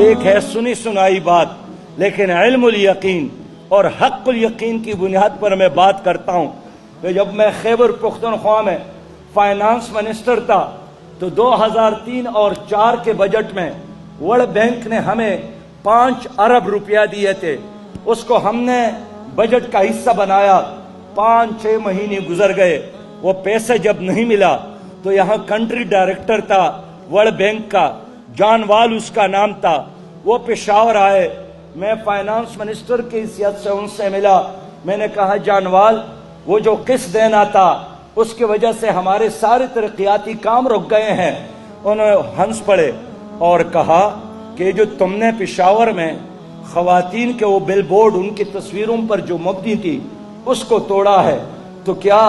ایک ہے سنی سنائی بات، لیکن علم الیقین اور حق الیقین کی بنیاد پر میں بات کرتا ہوں کہ جب میں خیبر پختونخوا میں فائنانس منسٹر تھا تو 2003 اور 4 کے بجٹ میں ورلڈ بینک نے ہمیں 5 ارب روپیہ دیے تھے. اس کو ہم نے بجٹ کا حصہ بنایا. 5-6 مہینے گزر گئے، وہ پیسے جب نہیں ملا تو یہاں کنٹری ڈائریکٹر تھا ورلڈ بینک کا، جان وال اس کا نام تھا. وہ پشاور آئے، میں فائنانس منسٹر کی حیثیت سے ان سے ملا. میں نے کہا جان وال، وہ جو قسط دینا تھا اس کی وجہ سے ہمارے سارے ترقیاتی کام رک گئے ہیں. انہوں نے ہنس پڑے اور کہا کہ جو تم نے پشاور میں خواتین کے وہ بل بورڈ ان کی تصویروں پر جو مبنی تھی اس کو توڑا ہے، تو کیا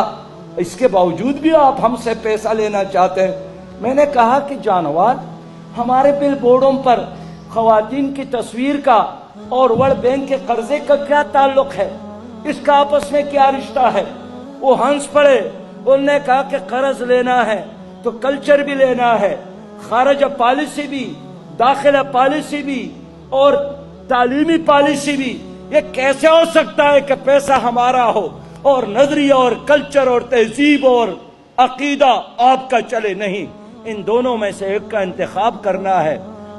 اس کے باوجود بھی آپ ہم سے پیسہ لینا چاہتے ہیں؟ میں نے کہا کہ جانوار، ہمارے بل بورڈوں پر خواتین کی تصویر کا اور ورلڈ بینک کے قرضے کا کیا تعلق ہے؟ اس کا آپس میں کیا رشتہ ہے؟ وہ ہنس پڑے. انہوں نے کہا کہ قرض لینا ہے تو کلچر بھی لینا ہے، خارجہ پالیسی بھی، داخلہ پالیسی بھی اور تعلیمی پالیسی بھی. یہ کیسے ہو سکتا ہے کہ پیسہ ہمارا ہو اور نظریہ اور کلچر اور تہذیب اور عقیدہ آپ کا چلے؟ نہیں، ان دونوں میں سے ایک کا انتخاب کرنا ہے.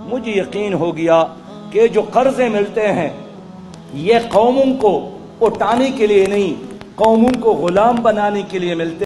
مجھے یقین ہو گیا کہ جو قرضے ملتے ہیں یہ قوموں کو اٹھانے کے لیے نہیں، قوموں کو غلام بنانے کے لیے ملتے